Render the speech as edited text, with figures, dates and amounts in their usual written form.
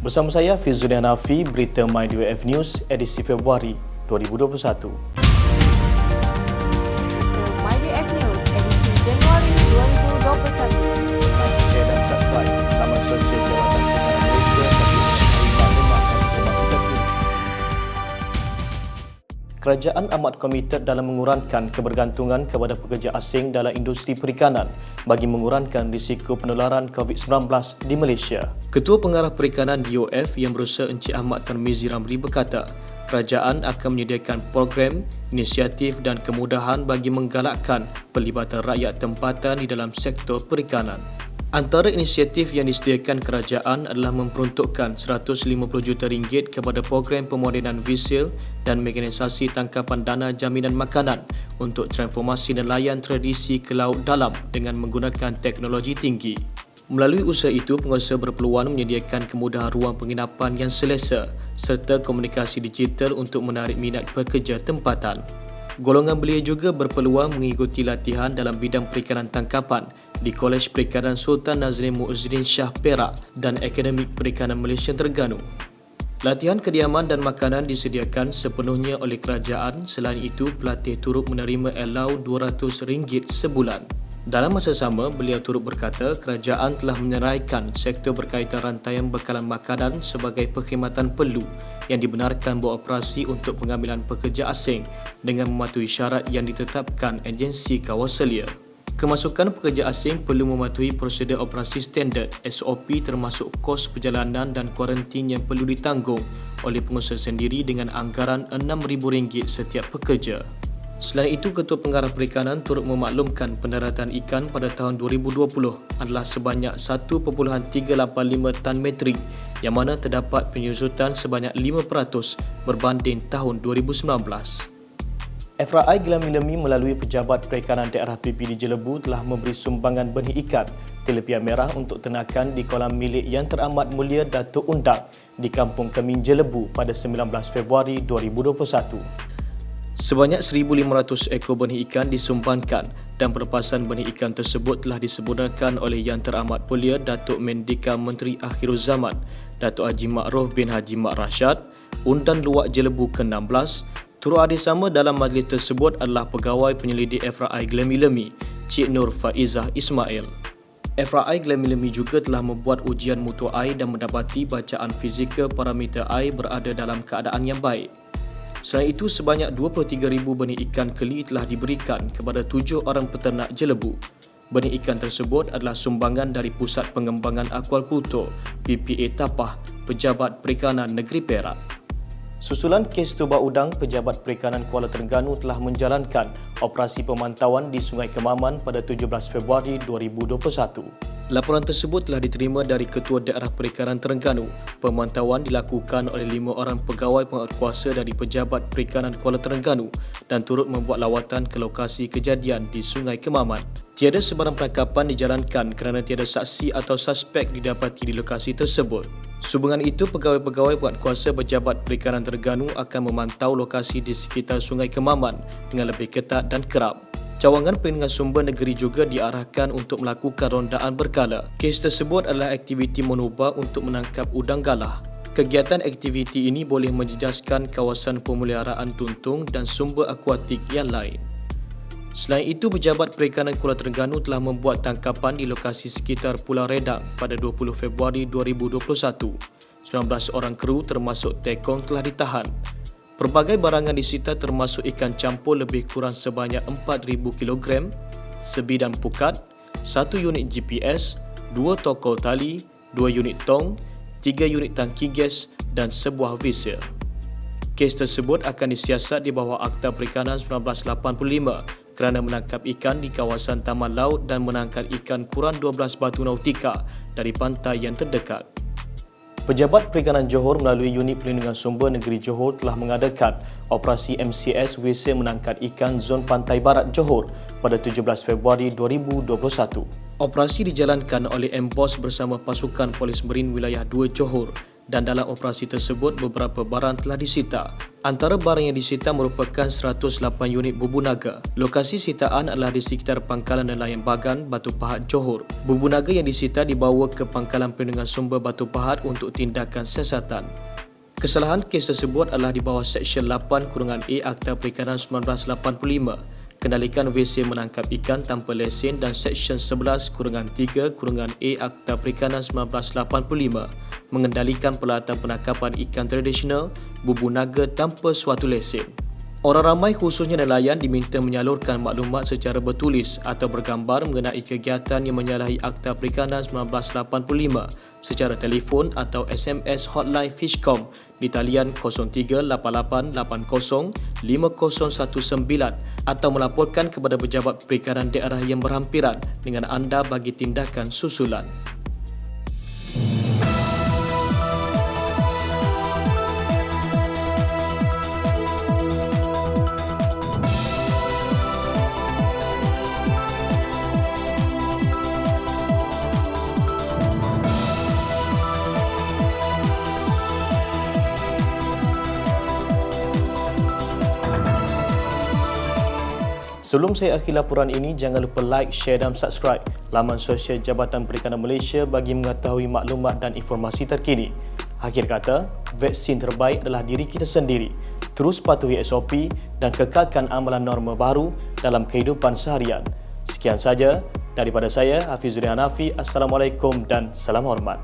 Bersama saya Fizulia Nafi, berita MyDWF News edisi Februari 2021. MyDWF News edisi Januari 2021. Share dan subscribe laman sosial Jabatan Perikanan Malaysia bagi mengetahui maklumat dan informasi terkini. Kerajaan amat komited dalam mengurangkan kebergantungan kepada pekerja asing dalam industri perikanan bagi mengurangkan risiko penularan COVID-19 di Malaysia. Ketua Pengarah Perikanan DOF yang berusaha Encik Ahmad Tarmizi Ramli berkata, kerajaan akan menyediakan program, inisiatif dan kemudahan bagi menggalakkan pelibatan rakyat tempatan di dalam sektor perikanan. Antara inisiatif yang disediakan kerajaan adalah memperuntukkan RM150 juta kepada program pemodenan visil dan mekanisasi tangkapan dana jaminan makanan untuk transformasi nelayan tradisi ke laut dalam dengan menggunakan teknologi tinggi. Melalui usaha itu, pengusaha berpeluang menyediakan kemudahan ruang penginapan yang selesa serta komunikasi digital untuk menarik minat pekerja tempatan. Golongan belia juga berpeluang mengikuti latihan dalam bidang perikanan tangkapan di Kolej Perikanan Sultan Nazrin Muizzin Shah Perak dan Akademik Perikanan Malaysia Terengganu. Latihan kediaman dan makanan disediakan sepenuhnya oleh kerajaan. Selain itu, pelatih turut menerima allow RM200 sebulan. Dalam masa sama, beliau turut berkata kerajaan telah menyeraikan sektor berkaitan rantaian bekalan makanan sebagai perkhidmatan perlu yang dibenarkan beroperasi untuk pengambilan pekerja asing dengan mematuhi syarat yang ditetapkan agensi kawasalia. Kemasukan pekerja asing perlu mematuhi prosedur operasi standard SOP termasuk kos perjalanan dan kuarantin yang perlu ditanggung oleh pengusaha sendiri dengan anggaran RM6,000 setiap pekerja. Selain itu, Ketua Pengarah Perikanan turut memaklumkan pendaratan ikan pada tahun 2020 adalah sebanyak 1.385 tan metrik yang mana terdapat penyusutan sebanyak 5% berbanding tahun 2019. FRI Glamilemi melalui Pejabat Perikanan Daerah PP di Jelebu telah memberi sumbangan benih ikan tilapia merah untuk ternakan di kolam milik Yang Teramat Mulia Datuk Undak di Kampung Kemin Jelebu pada 19 Februari 2021. Sebanyak 1,500 ekor benih ikan disumbangkan dan perlepasan benih ikan tersebut telah disempurnakan oleh Yang Teramat Mulia Datuk Mendika Menteri Akhiruzzzaman Datuk Haji Ma'ruf bin Haji Mak Rashad, Undan Luwak Jelebu ke-16. Turut hadir sama dalam majlis tersebut adalah Pegawai Penyelidik FRI Glamilemi, Cik Nur Faizah Ismail. FRI Glamilemi juga telah membuat ujian mutu air dan mendapati bacaan fizikal parameter air berada dalam keadaan yang baik. Selain itu, sebanyak 23,000 benih ikan keli telah diberikan kepada 7 orang peternak Jelebu. Benih ikan tersebut adalah sumbangan dari Pusat Pengembangan Akuakultur PPA Tapah, Pejabat Perikanan Negeri Perak. Susulan kes tubar udang, Pejabat Perikanan Kuala Terengganu telah menjalankan operasi pemantauan di Sungai Kemaman pada 17 Februari 2021. Laporan tersebut telah diterima dari Ketua Daerah Perikanan Terengganu. Pemantauan dilakukan oleh 5 orang pegawai penguatkuasa dari Pejabat Perikanan Kuala Terengganu dan turut membuat lawatan ke lokasi kejadian di Sungai Kemaman. Tiada sebarang penangkapan dijalankan kerana tiada saksi atau suspek didapati di lokasi tersebut. Sehubungan itu, pegawai-pegawai penguatkuasa Pejabat Perikanan Terengganu akan memantau lokasi di sekitar Sungai Kemaman dengan lebih ketat dan kerap. Cawangan Perlindungan Sumber Negeri juga diarahkan untuk melakukan rondaan berkala. Kes tersebut adalah aktiviti monoba untuk menangkap udang galah. Kegiatan aktiviti ini boleh menjejaskan kawasan pemeliharaan tuntung dan sumber akuatik yang lain. Selain itu, Pejabat Perikanan Kuala Terengganu telah membuat tangkapan di lokasi sekitar Pulau Redang pada 20 Februari 2021. 19 orang kru termasuk tekong telah ditahan. Pelbagai barangan disita termasuk ikan campur lebih kurang sebanyak 4,000 kg, sebidang pukat, 1 unit GPS, 2 tokol tali, 2 unit tong, 3 unit tangki gas dan sebuah visil. Kes tersebut akan disiasat di bawah Akta Perikanan 1985 kerana menangkap ikan di kawasan taman laut dan menangkap ikan kurang 12 batu nautika dari pantai yang terdekat. Pejabat Perikanan Johor melalui Unit Perlindungan Sumber Negeri Johor telah mengadakan operasi MCS Wisil menangkap ikan Zon Pantai Barat Johor pada 17 Februari 2021. Operasi dijalankan oleh MBOS bersama pasukan Polis Marin Wilayah 2 Johor dan dalam operasi tersebut beberapa barang telah disita Antara barang yang disita merupakan 108 unit bubu naga. Lokasi sitaan adalah di sekitar Pangkalan Nelayan Bagan, Batu Pahat, Johor. Bubu naga yang disita dibawa ke Pangkalan Perlindungan Sumber Batu Pahat untuk tindakan siasatan. Kesalahan kes tersebut adalah di bawah Seksyen 8-A Akta Perikanan 1985, kendalikan WC menangkap ikan tanpa lesen, dan Seksyen 11-3-A Akta Perikanan 1985, mengendalikan peralatan penangkapan ikan tradisional bubu naga tanpa suatu lesen. Orang ramai khususnya nelayan diminta menyalurkan maklumat secara bertulis atau bergambar mengenai kegiatan yang menyalahi Akta Perikanan 1985 secara telefon atau SMS hotline Fishcom di talian 0388805019 atau melaporkan kepada pejabat perikanan daerah yang berhampiran dengan anda bagi tindakan susulan. Sebelum saya akhiri laporan ini, jangan lupa like, share dan subscribe laman sosial Jabatan Perikanan Malaysia bagi mengetahui maklumat dan informasi terkini. Akhir kata, vaksin terbaik adalah diri kita sendiri. Terus patuhi SOP dan kekalkan amalan norma baru dalam kehidupan seharian. Sekian saja daripada saya, Hafizuri Hanafi. Assalamualaikum dan salam hormat.